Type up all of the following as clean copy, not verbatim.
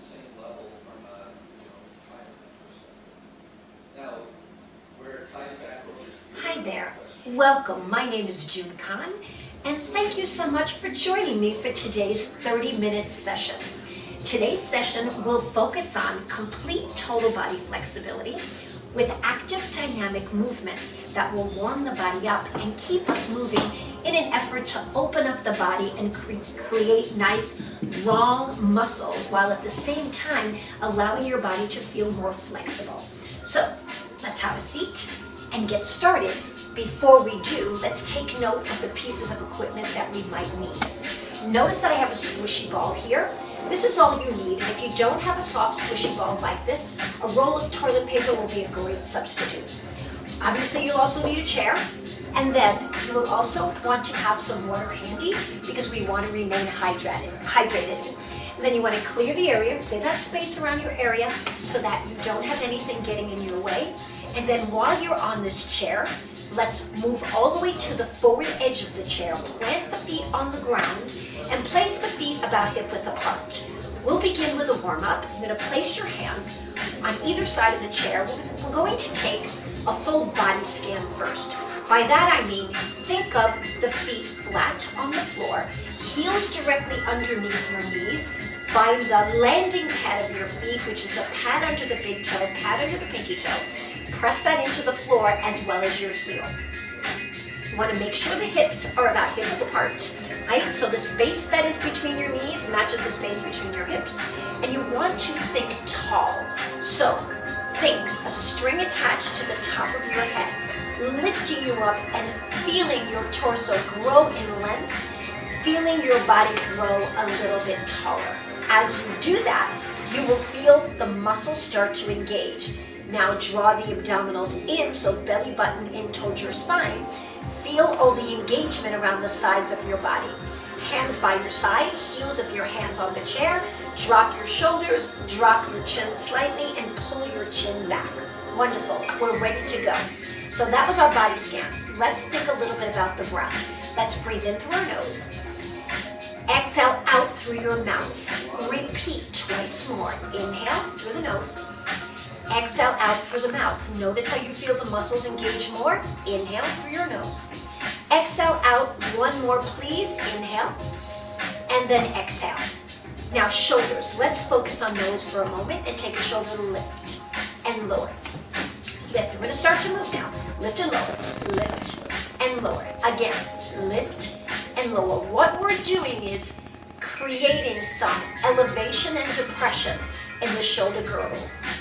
the same level from a, time perspective. Now, where it ties back over to Hi there. Welcome. My name is June Kahn, and thank you so much for joining me for today's 30-minute session. Today's session will focus on complete total body flexibility with active dynamic movements that will warm the body up and keep us moving in an effort to open up the body and create nice long muscles while at the same time allowing your body to feel more flexible. So let's have a seat and get started. Before we do, let's take note of the pieces of equipment that we might need. Notice that I have a squishy ball here. This is all you need, and if you don't have a soft squishy ball like this, a roll of toilet paper will be a great substitute. Obviously, you'll also need a chair, and then you will also want to have some water handy because we want to remain hydrated. And then you want to clear the area, clear that space around your area so that you don't have anything getting in your way. And then while you're on this chair, let's move all the way to the forward edge of the chair, plant the feet on the ground, and place the feet about hip-width apart. We'll begin with a warm-up. You're going to place your hands on either side of the chair. We're going to take a full body scan first. By that I mean, think of the feet flat on the floor, heels directly underneath your knees. Find the landing pad of your feet, which is the pad under the big toe, pad under the pinky toe. Press that into the floor as well as your heel. You want to make sure the hips are about hip-width apart. Right? So the space that is between your knees matches the space between your hips. And you want to think tall. So think a string attached to the top of your head, lifting you up and feeling your torso grow in length, feeling your body grow a little bit taller. As you do that, you will feel the muscles start to engage. Now draw the abdominals in, so belly button in towards your spine. Feel all the engagement around the sides of your body. Hands by your side, heels of your hands on the chair. Drop your shoulders, drop your chin slightly, and pull your chin back. Wonderful. We're ready to go. So that was our body scan. Let's think a little bit about the breath. Let's breathe in through our nose. Exhale out through your mouth. Repeat twice more. Inhale through the nose. Exhale out through the mouth. Notice how you feel the muscles engage more. Inhale through your nose. Exhale out. One more, please. Inhale. And then exhale. Now shoulders. Let's focus on those for a moment and take a shoulder lift and lower. Lift. We're going to start to move now. Lift and lower. Lift and lower. Again. Lift and lower. What we're doing is creating some elevation and depression in the shoulder girdle.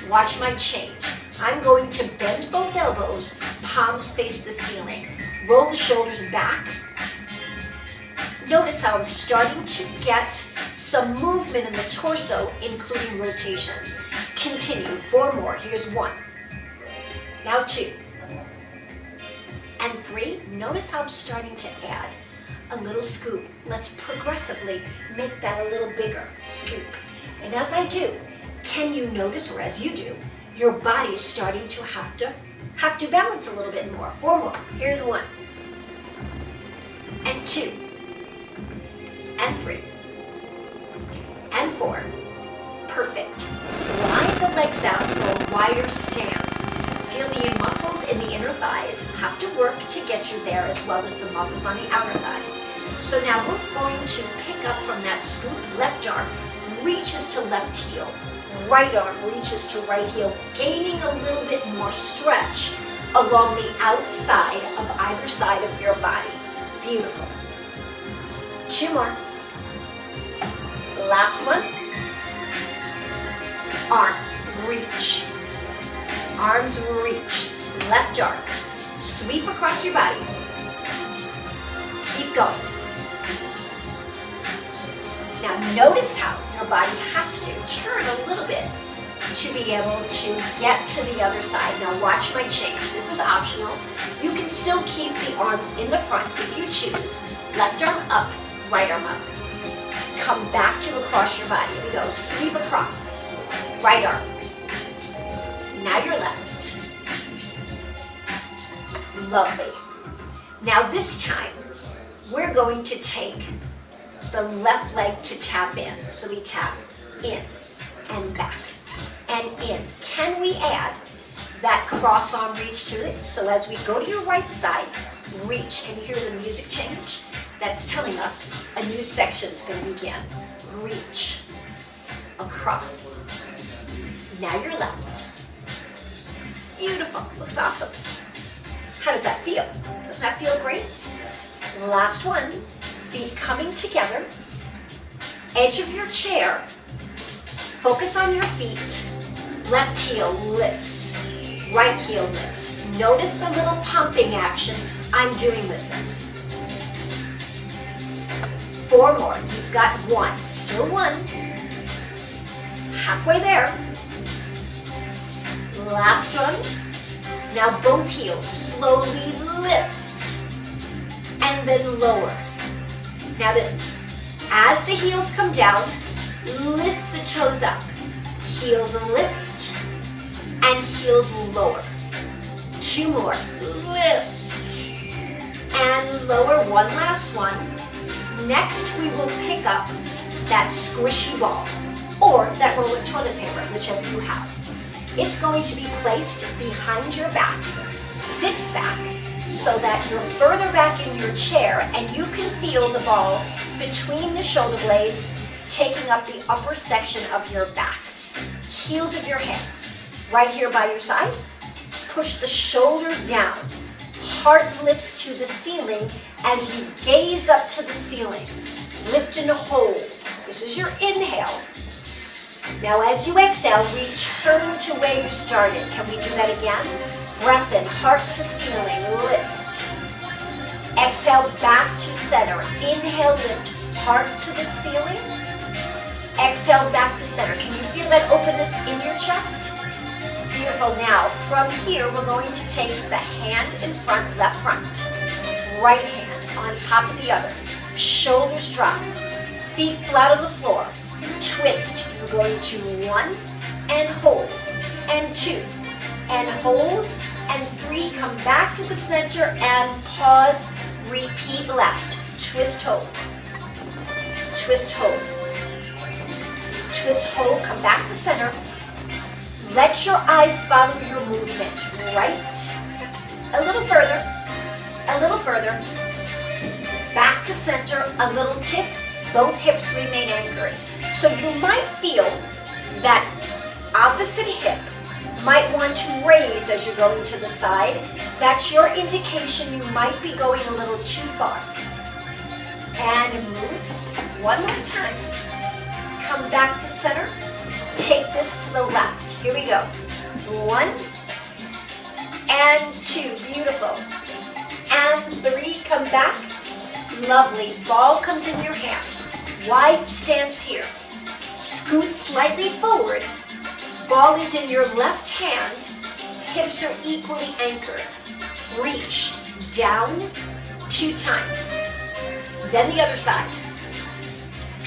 Watch my change. I'm going to bend both elbows, palms face the ceiling. Roll the shoulders back. Notice how I'm starting to get some movement in the torso, including rotation. Continue. 4 more. Here's 1. Now 2. And 3. Notice how I'm starting to add a little scoop. Let's progressively make that a little bigger. Scoop. And as I do, can you notice, or as you do, your body is starting to have to balance a little bit more. 4 more. Here's 1. And 2. And 3. And 4. Perfect. Slide the legs out for a wider stance. Feel the muscles in the inner thighs have to work to get you there, as well as the muscles on the outer thighs. So now we're going to pick up from that scoop. Left arm reaches to left heel. Right arm reaches to right heel, gaining a little bit more stretch along the outside of either side of your body. Beautiful. 2 more. Last one. Arms reach. Arms reach. Left arm. Sweep across your body. Keep going. Now notice how your body has to turn a little bit to be able to get to the other side. Now watch my change. This is optional. You can still keep the arms in the front if you choose. Left arm up, right arm up. Come back to across your body. Here we go. Sweep across. Right arm. Now your left. Lovely. Now this time, we're going to take the left leg to tap in. So we tap in, and back and in. Can we add that cross arm reach to it? So as we go to your right side, reach. Can you hear the music change? That's telling us a new section is going to begin. Reach across. Now your left. Beautiful. Looks awesome. How does that feel? Doesn't that feel great? Last one. Feet coming together. Edge of your chair. Focus on your feet. Left heel lifts. Right heel lifts. Notice the little pumping action I'm doing with this. 4 more. You've got 1. Still 1. Halfway there. Last one. Now both heels slowly lift and then lower. Now as the heels come down, lift the toes up. Heels lift and heels lower. 2 more. Lift and lower. 1 last one. Next we will pick up that squishy ball or that roll of toilet paper, whichever you have. It's going to be placed behind your back. Sit back so that you're further back in your chair and you can feel the ball between the shoulder blades taking up the upper section of your back. Heels of your hands right here by your side. Push the shoulders down. Heart lifts to the ceiling as you gaze up to the ceiling. Lift and hold. This is your inhale. Now as you exhale, return to where you started. Can we do that again? Breath in, heart to ceiling, lift. Exhale back to center. Inhale, lift, heart to the ceiling. Exhale back to center. Can you feel that openness in your chest? Beautiful. Now from here, we're going to take the hand in front, left front. Right hand on top of the other. Shoulders drop. Feet flat on the floor. Twist. You're going to 1 and hold, and 2 and hold, and 3. Come back to the center and pause. Repeat left. Twist, hold. Twist, hold. Twist, hold. Come back to center. Let your eyes follow your movement. Right. A little further. A little further. Back to center. A little tip. Both hips remain anchored. So you might feel that opposite hip might want to raise as you're going to the side. That's your indication you might be going a little too far. And move. 1 more time. Come back to center. Take this to the left. Here we go. 1 and 2. Beautiful. And 3. Come back. Lovely. Ball comes in your hand. Wide stance here. Scoot slightly forward. Ball is in your left hand. Hips are equally anchored. Reach down 2 times. Then the other side.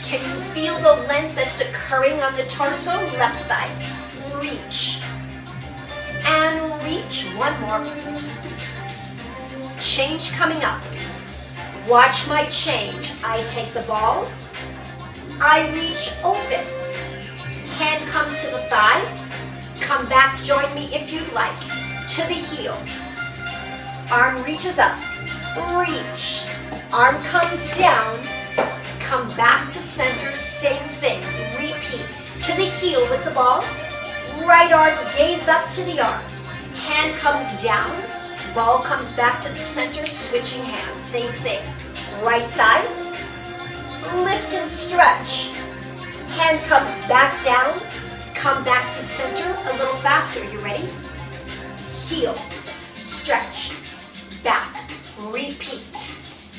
Can you feel the length that's occurring on the torso? Left side. Reach. And reach. 1 more. Change coming up. Watch my change. I take the ball. I reach open. Hand comes to the thigh. Come back, join me if you'd like. To the heel. Arm reaches up. Reach. Arm comes down. Come back to center. Same thing. Repeat. To the heel with the ball. Right arm, gaze up to the arm. Hand comes down. Ball comes back to the center. Switching hands. Same thing. Right side. Lift and stretch. Hand comes back down. Come back to center a little faster. You ready? Heel. Stretch. Back. Repeat.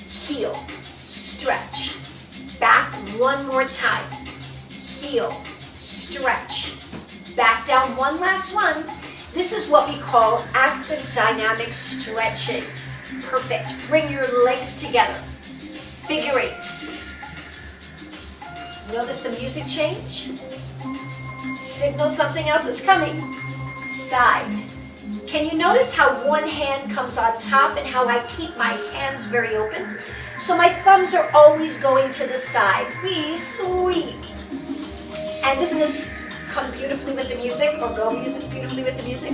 Heel. Stretch. Back 1 more time. Heel. Stretch. Back down 1 last one. This is what we call active dynamic stretching. Perfect. Bring your legs together. Figure 8. Notice the music change? Signal something else is coming. Side. Can you notice how one hand comes on top and how I keep my hands very open? So my thumbs are always going to the side. Wee sweet. And isn't this come beautifully with the music or go beautifully with the music.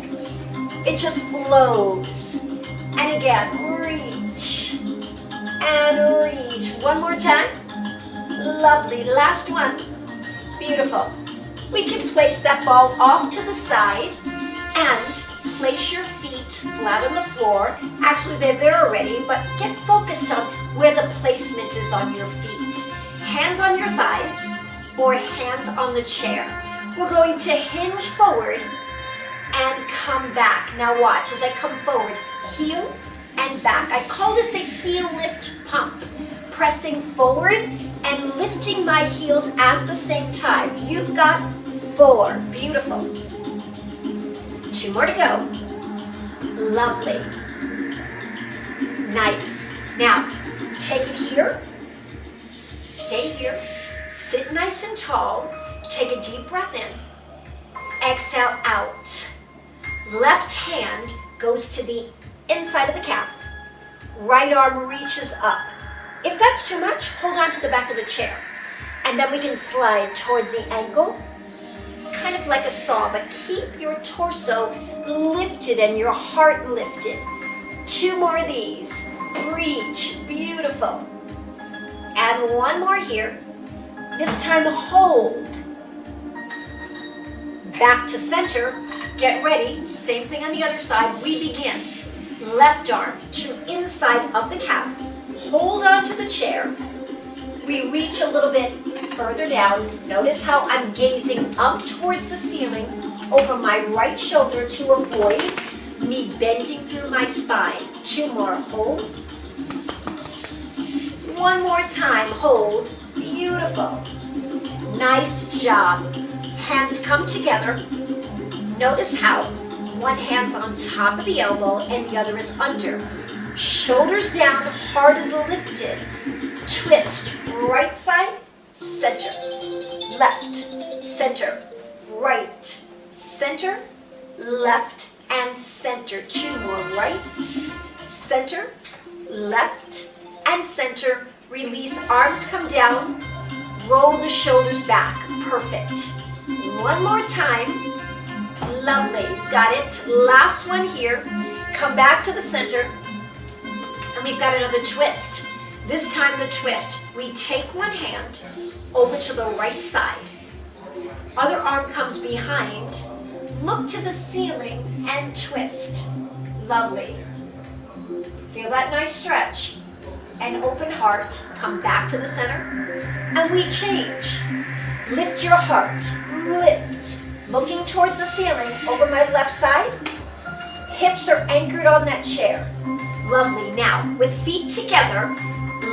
It just flows. And again, reach and reach. One more time. Lovely. Last one. Beautiful. We can place that ball off to the side and place your feet flat on the floor. Actually, they're there already, but get focused on where the placement is on your feet. Hands on your thighs or hands on the chair. We're going to hinge forward and come back. Now watch as I come forward, heel and back. I call this a heel lift pump. Pressing forward and lifting my heels at the same time. You've got 4. Beautiful. 2 more to go. Lovely. Nice. Now, take it here. Stay here. Sit nice and tall. Take a deep breath in. Exhale out. Left hand goes to the inside of the calf. Right arm reaches up. If that's too much, hold on to the back of the chair. And then we can slide towards the ankle, kind of like a saw, but keep your torso lifted and your heart lifted. 2 more of these. Reach. Beautiful. And 1 more here. This time hold. Back to center. Get ready. Same thing on the other side. We begin. Left arm to inside of the calf. Hold on to the chair. We reach a little bit further down. Notice how I'm gazing up towards the ceiling over my right shoulder to avoid me bending through my spine. 2 more. Hold. 1 more time. Hold. Beautiful. Nice job. Hands come together. Notice how one hand's on top of the elbow and the other is under. Shoulders down, heart is lifted. Twist, right side, center, left, center, right, center, left, and center. 2 more, right, center, left, and center. Release, arms come down, roll the shoulders back. Perfect. 1 more time. Lovely, you've got it. Last one here. Come back to the center. And we've got another twist. This time the twist, we take one hand over to the right side. Other arm comes behind. Look to the ceiling and twist. Lovely. Feel that nice stretch. And open heart. Come back to the center. And we change. Lift your heart. Lift. Looking towards the ceiling over my left side. Hips are anchored on that chair. Lovely. Now, with feet together,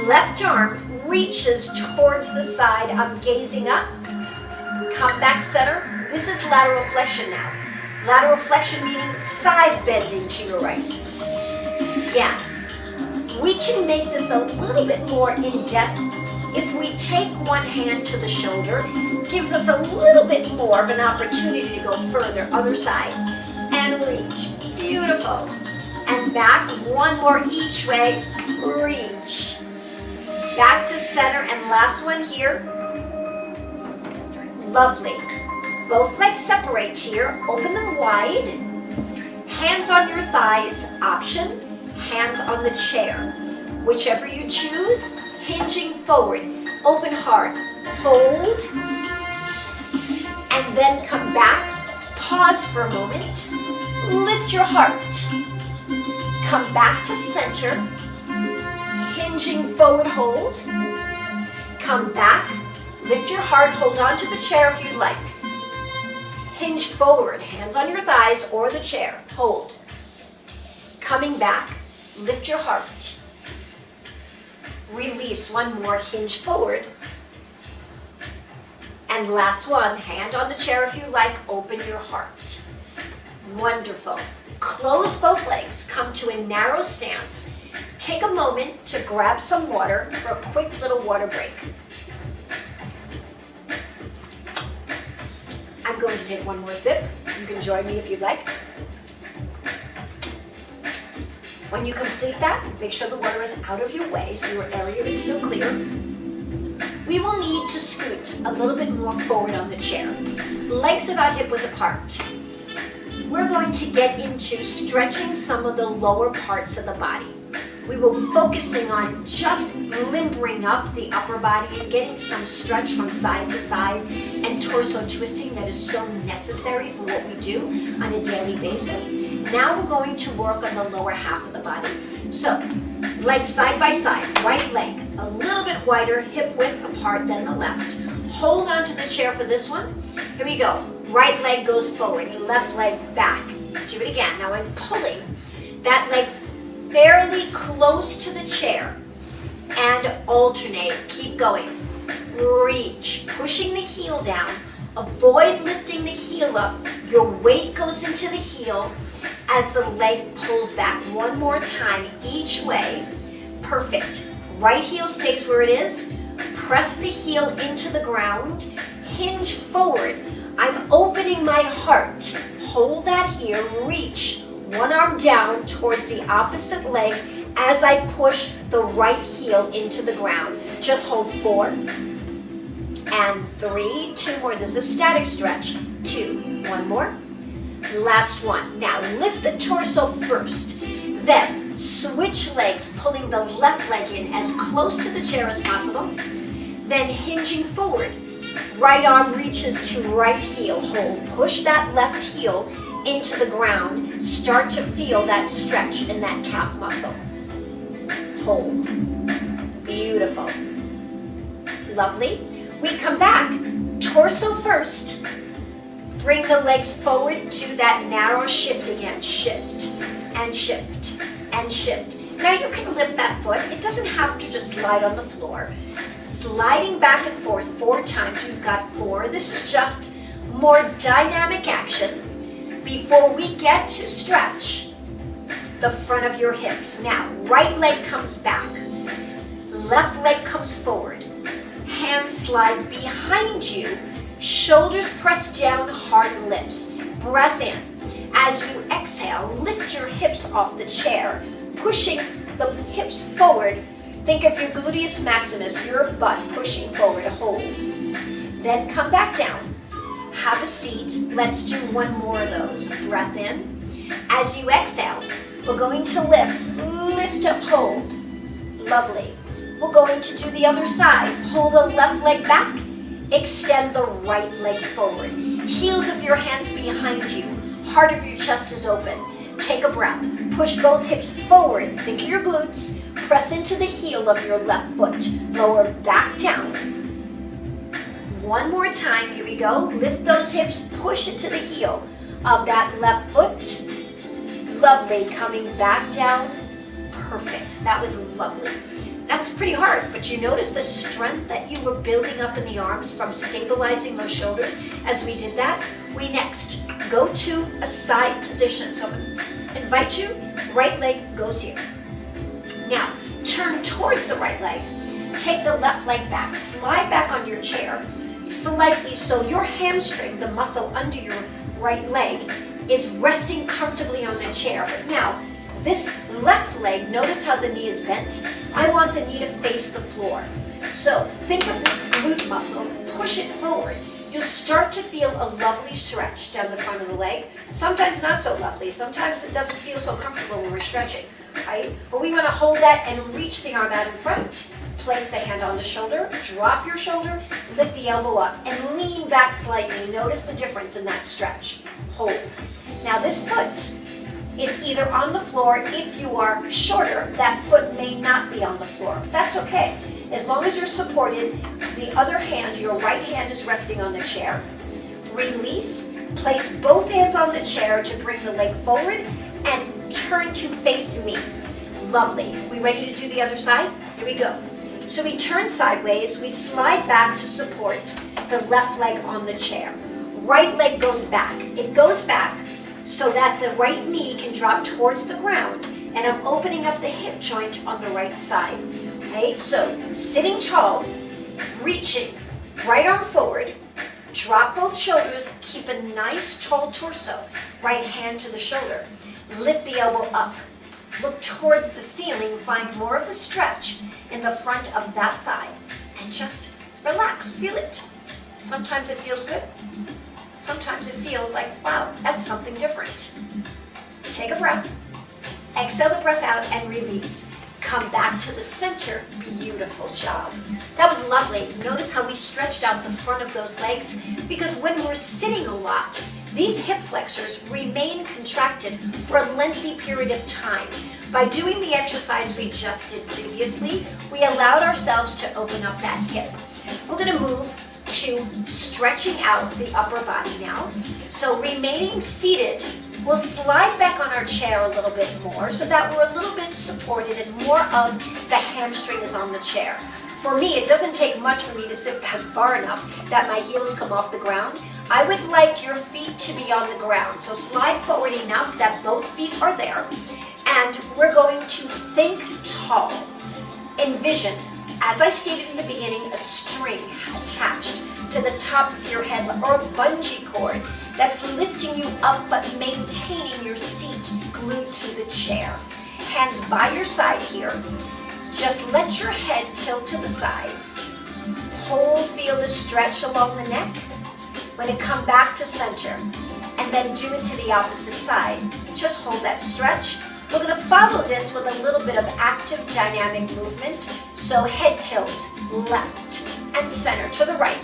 left arm reaches towards the side. I'm gazing up. Come back center. This is lateral flexion now. Lateral flexion meaning side bending to your right. Again, we can make this a little bit more in depth if we take one hand to the shoulder. Gives us a little bit more of an opportunity to go further. Other side. And reach. Beautiful. And back, 1 more each way, reach. Back to center, and last one here. Lovely. Both legs separate here, open them wide. Hands on your thighs, option. Hands on the chair. Whichever you choose, hinging forward. Open heart, hold. And then come back, pause for a moment. Lift your heart. Come back to center, hinging forward, hold. Come back, lift your heart, hold on to the chair if you'd like. Hinge forward, hands on your thighs or the chair, hold. Coming back, lift your heart. Release, 1 more, hinge forward. And last one, hand on the chair if you like, open your heart. Wonderful. Close both legs, come to a narrow stance. Take a moment to grab some water for a quick little water break. I'm going to take 1 more sip. You can join me if you'd like. When you complete that, make sure the water is out of your way so your area is still clear. We will need to scoot a little bit more forward on the chair. legs about hip width apart. We're going to get into stretching some of the lower parts of the body. We will be focusing on just limbering up the upper body and getting some stretch from side to side and torso twisting that is so necessary for what we do on a daily basis. Now we're going to work on the lower half of the body. So, legs side by side, right leg a little bit wider, hip width apart than the left. Hold on to the chair for this one. Here we go. Right leg goes forward, left leg back. Do it again. Now I'm pulling that leg fairly close to the chair and alternate. Keep going. Reach, pushing the heel down. Avoid lifting the heel up. Your weight goes into the heel as the leg pulls back. One more time each way. Perfect. Right heel stays where it is. Press the heel into the ground. Hinge forward. I'm opening my heart. Hold that here. Reach. One arm down towards the opposite leg as I push the right heel into the ground. Just hold 4 and 3, 2 more. This is a static stretch. 2, 1 more. Last one. Now lift the torso first. Then switch legs, pulling the left leg in as close to the chair as possible. Then hinging forward. Right arm reaches to right heel. Hold. Push that left heel into the ground. Start to feel that stretch in that calf muscle. Hold. Beautiful. Lovely. We come back. Torso first. Bring the legs forward to that narrow shift again. Shift and shift and shift. Now you can lift that foot. It doesn't have to just slide on the floor. Sliding back and forth 4 times. You've got 4. This is just more dynamic action before we get to stretch the front of your hips. Now, right leg comes back. Left leg comes forward. Hands slide behind you. Shoulders press down, heart lifts. Breath in. As you exhale, lift your hips off the chair, pushing the hips forward. Think of your gluteus maximus, your butt pushing forward. Hold. Then come back down. Have a seat. Let's do 1 more of those. Breath in. As you exhale, we're going to lift. Lift up, hold. Lovely. We're going to do the other side. Pull the left leg back. Extend the right leg forward. Heels of your hands behind you. Heart of your chest is open. Take a breath. Push both hips forward. Think of your glutes. Press into the heel of your left foot. Lower back down. 1 more time. Here we go. Lift those hips. Push into the heel of that left foot. Lovely. Coming back down. Perfect. That was lovely. That's pretty hard, but you notice the strength that you were building up in the arms from stabilizing those shoulders as we did that? We next go to a side position. So I'm going to invite you, right leg goes here. Now, turn towards the right leg. Take the left leg back, slide back on your chair slightly so your hamstring, the muscle under your right leg, is resting comfortably on the chair. But now, this left leg, notice how the knee is bent. I want the knee to face the floor. So think of this glute muscle, push it forward. You'll start to feel a lovely stretch down the front of the leg. Sometimes not so lovely. Sometimes it doesn't feel so comfortable when we're stretching, right? But we want to hold that and reach the arm out in front. Place the hand on the shoulder, drop your shoulder, lift the elbow up, and lean back slightly. Notice the difference in that stretch. Hold. Now this foot is either on the floor. If you are shorter, that foot may not be on the floor. That's okay. As long as you're supported, the other hand, your right hand is resting on the chair. Release. Place both hands on the chair to bring the leg forward and turn to face me. Lovely. We ready to do the other side? Here we go. So we turn sideways. We slide back to support the left leg on the chair. Right leg goes back. It goes back so that the right knee can drop towards the ground, and I'm opening up the hip joint on the right side. Okay, so sitting tall, reaching, right arm forward, drop both shoulders, keep a nice tall torso, right hand to the shoulder, lift the elbow up, look towards the ceiling, find more of the stretch in the front of that thigh, and just relax, feel it. Sometimes it feels good, sometimes it feels like, wow, that's something different. Take a breath, exhale the breath out and release. Come back to the center. Beautiful job. That was lovely. Notice how we stretched out the front of those legs, because when we're sitting a lot, these hip flexors remain contracted for a lengthy period of time. By doing the exercise we just did previously, we allowed ourselves to open up that hip. We're going to move to stretching out the upper body now. So remaining seated, we'll slide back on our chair a little bit more so that we're a little bit supported and more of the hamstring is on the chair. For me, it doesn't take much for me to sit back far enough that my heels come off the ground. I would like your feet to be on the ground. So slide forward enough that both feet are there. And we're going to think tall. Envision, as I stated in the beginning, a string attached to the top of your head, or a bungee cord that's lifting you up but maintaining your seat glued to the chair. Hands by your side here. Just let your head tilt to the side. Feel the stretch along the neck. Let it come back to center. And then do it to the opposite side. Just hold that stretch. We're going to follow this with a little bit of active dynamic movement. So head tilt, left and center to the right.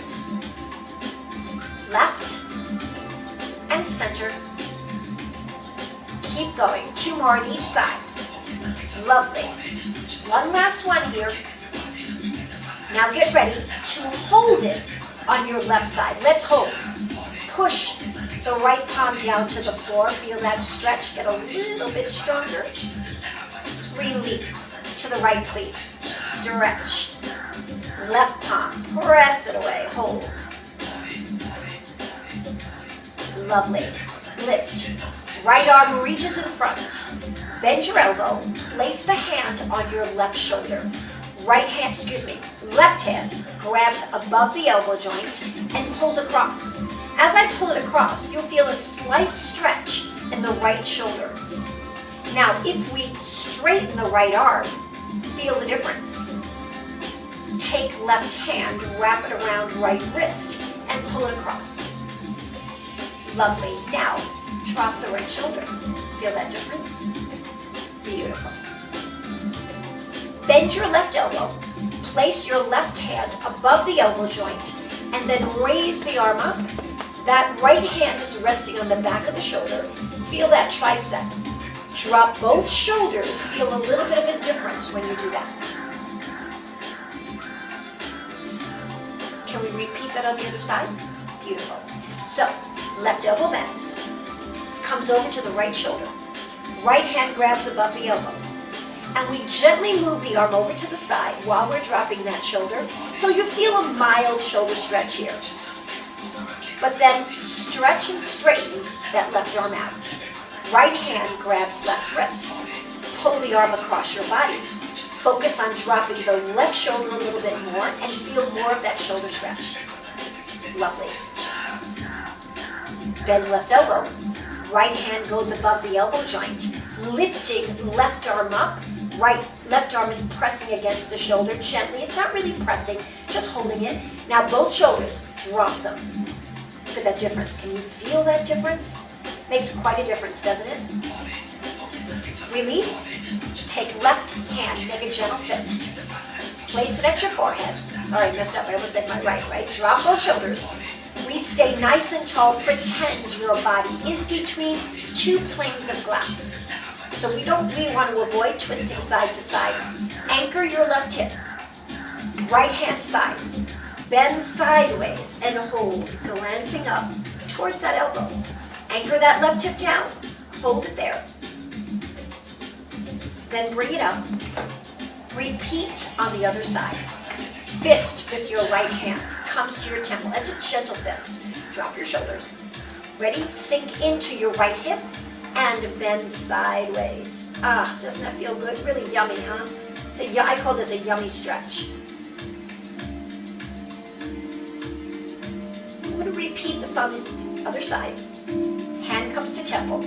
Left and center. Keep going. 2 more on each side. Lovely. One last one here. Now get ready to hold it on your left side. Let's hold. Push the right palm down to the floor. Feel that stretch. Get a little bit stronger. Release to the right, please. Stretch. Left palm. Press it away. Hold. Lovely. Lift. Right arm reaches in front. Bend your elbow. Place the hand on your left shoulder. Left hand grabs above the elbow joint and pulls across. As I pull it across, you'll feel a slight stretch in the right shoulder. Now, if we straighten the right arm, feel the difference. Take left hand, wrap it around right wrist, and pull it across. Lovely. Now, drop the right shoulder. Feel that difference? Beautiful. Bend your left elbow. Place your left hand above the elbow joint, and then raise the arm up. That right hand is resting on the back of the shoulder. Feel that tricep. Drop both shoulders. Feel a little bit of a difference when you do that. Can we repeat that on the other side? Beautiful. So, left elbow bends. Comes over to the right shoulder. Right hand grabs above the elbow. And we gently move the arm over to the side while we're dropping that shoulder. So you feel a mild shoulder stretch here. But then stretch and straighten that left arm out. Right hand grabs left wrist. Pull the arm across your body. Focus on dropping the left shoulder a little bit more and feel more of that shoulder stretch. Lovely. Bend left elbow. Right hand goes above the elbow joint. Lifting left arm up. Left arm is pressing against the shoulder gently. It's not really pressing, just holding it. Now both shoulders, drop them. Look at that difference. Can you feel that difference? Makes quite a difference, doesn't it? Release. Take left hand, make a gentle fist. Place it at your forehead. All right, messed up. I almost said my right? Drop both shoulders. We stay nice and tall. Pretend your body is between 2 planes of glass. So we want to avoid twisting side to side. Anchor your left hip. Right hand side. Bend sideways and hold, glancing up towards that elbow. Anchor that left hip down. Hold it there. Then bring it up. Repeat on the other side. Fist with your right hand comes to your temple. That's a gentle fist. Drop your shoulders. Ready? Sink into your right hip and bend sideways. Doesn't that feel good? Really yummy, huh? I call this a yummy stretch. I'm going to repeat this on this other side. Hand comes to temple.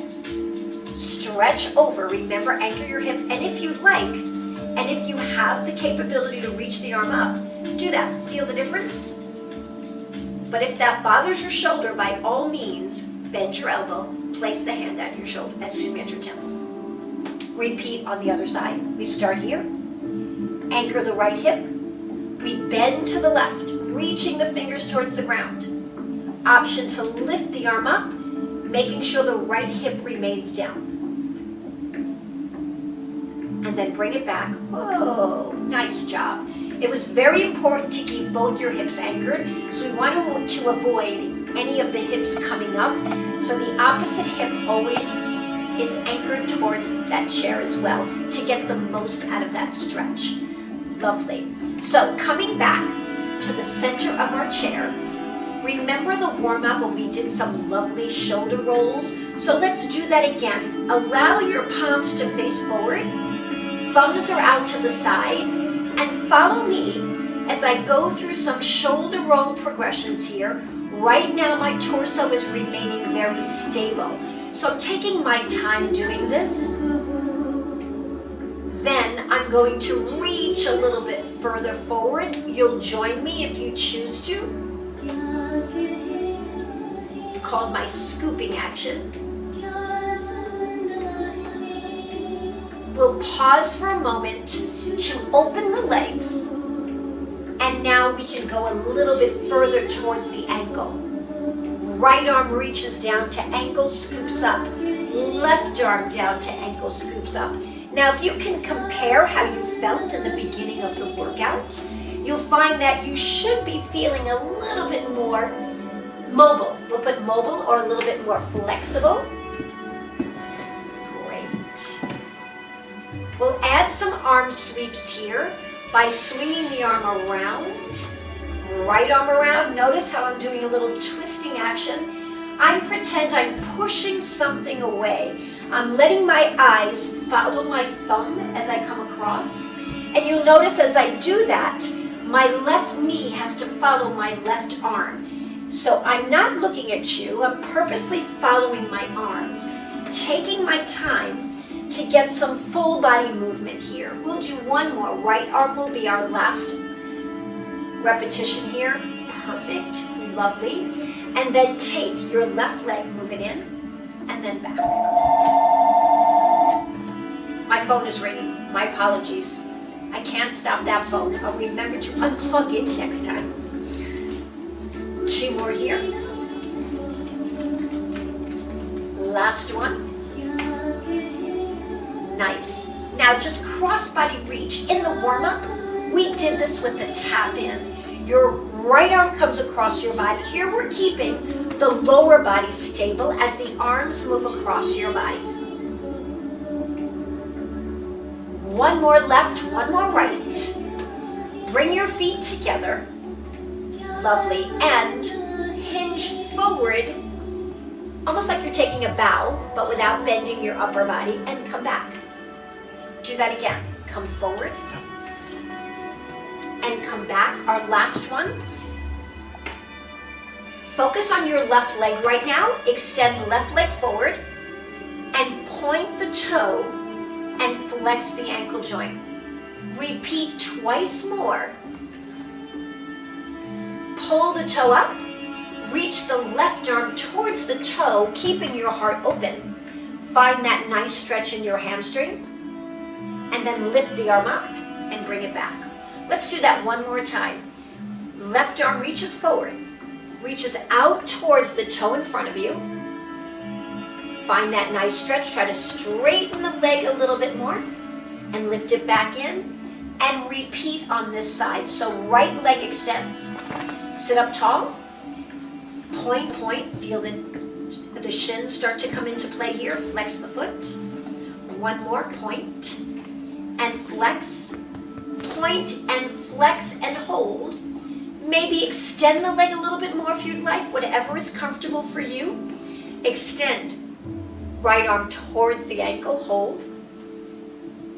Stretch over. Remember, anchor your hip. And if you like, and if you have the capability to reach the arm up, do that. Feel the difference? But if that bothers your shoulder, by all means, bend your elbow, place the hand at your shoulder, at your temple. Repeat on the other side. We start here. Anchor the right hip. We bend to the left, reaching the fingers towards the ground. Option to lift the arm up, making sure the right hip remains down. And then bring it back. Whoa, nice job. It was very important to keep both your hips anchored, so we want to avoid any of the hips coming up. So the opposite hip always is anchored towards that chair as well to get the most out of that stretch. Lovely. So coming back to the center of our chair, remember the warm-up when we did some lovely shoulder rolls? So let's do that again. Allow your palms to face forward. Thumbs are out to the side. And follow me as I go through some shoulder roll progressions here. Right now my torso is remaining very stable. So I'm taking my time doing this. Then I'm going to reach a little bit further forward. You'll join me if you choose to. It's called my scooping action. We'll pause for a moment to open the legs. And now we can go a little bit further towards the ankle. Right arm reaches down to ankle scoops up. Left arm down to ankle scoops up. Now if you can compare how you felt in the beginning of the workout, you'll find that you should be feeling a little bit more mobile. We'll put mobile or a little bit more flexible. Great. We'll add some arm sweeps here by swinging the arm around. Right arm around. Notice how I'm doing a little twisting action. I pretend I'm pushing something away. I'm letting my eyes follow my thumb as I come across. And you'll notice as I do that, my left knee has to follow my left arm. So I'm not looking at you. I'm purposely following my arms, taking my time to get some full body movement here. We'll do one more. Right arm will be our last repetition here. Perfect. Lovely. And then take your left leg, move it in, and then back. My phone is ringing. My apologies. I can't stop that phone. I'll remember to unplug it next time. 2 more here. Last one. Nice. Now just cross body reach. In the warm-up, we did this with the tap in. Your right arm comes across your body. Here we're keeping the lower body stable as the arms move across your body. One more left, one more right. Bring your feet together. Lovely. And hinge forward, almost like you're taking a bow, but without bending your upper body, and come back. Do that again. Come forward. And come back. Our last one. Focus on your left leg right now. Extend the left leg forward and point the toe and flex the ankle joint. Repeat twice more. Pull the toe up. Reach the left arm towards the toe, keeping your heart open. Find that nice stretch in your hamstring. And then lift the arm up and bring it back. Let's do that one more time. Left arm reaches forward, reaches out towards the toe in front of you. Find that nice stretch. Try to straighten the leg a little bit more and lift it back in. And repeat on this side. So right leg extends. Sit up tall. Point, point. Feel the shins start to come into play here. Flex the foot. One more. Point and flex. Point and flex and hold. Maybe extend the leg a little bit more if you'd like, whatever is comfortable for you. Extend. Right arm towards the ankle, hold.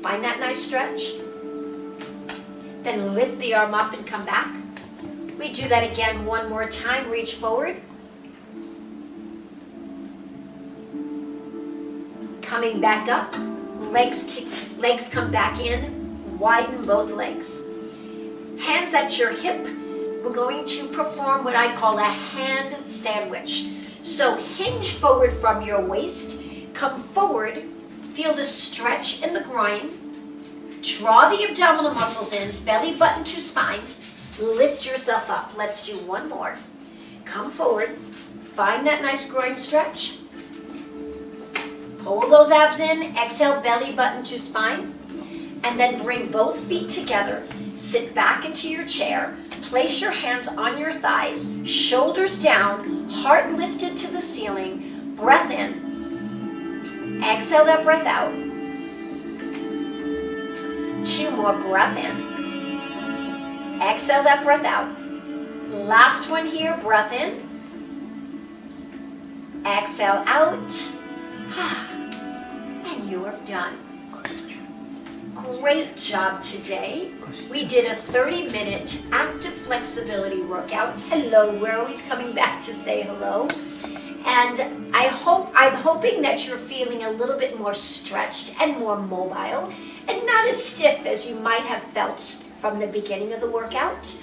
Find that nice stretch. Then lift the arm up and come back. We do that again one more time. Reach forward. Coming back up. Legs come back in. Widen both legs. Hands at your hip. we're going to perform what I call a hand sandwich. So hinge forward from your waist, come forward, feel the stretch in the groin, draw the abdominal muscles in, belly button to spine, lift yourself up. Let's do one more. Come forward, find that nice groin stretch, pull those abs in, exhale, belly button to spine, and then bring both feet together, sit back into your chair, place your hands on your thighs, shoulders down, heart lifted to the ceiling, breath in, exhale that breath out, 2 more, breath in, exhale that breath out, last one here, breath in, exhale out, and you are done. Great job today. We did a 30-minute active flexibility workout. Hello, we're always coming back to say hello. And I'm hoping that you're feeling a little bit more stretched and more mobile and not as stiff as you might have felt from the beginning of the workout.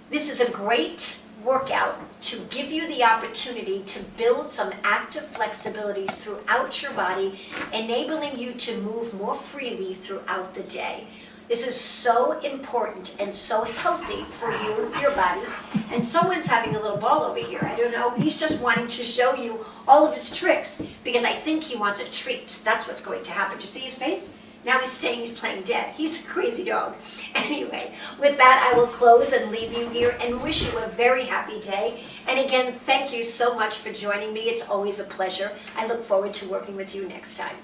This is a great workout to give you the opportunity to build some active flexibility throughout your body, enabling you to move more freely throughout the day. This is so important and so healthy for you, your body. And someone's having a little ball over here. I don't know. He's just wanting to show you all of his tricks because I think he wants a treat. That's what's going to happen. Do you see his face? Now he's playing dead. He's a crazy dog. Anyway, with that, I will close and leave you here and wish you a very happy day. And again, thank you so much for joining me. It's always a pleasure. I look forward to working with you next time.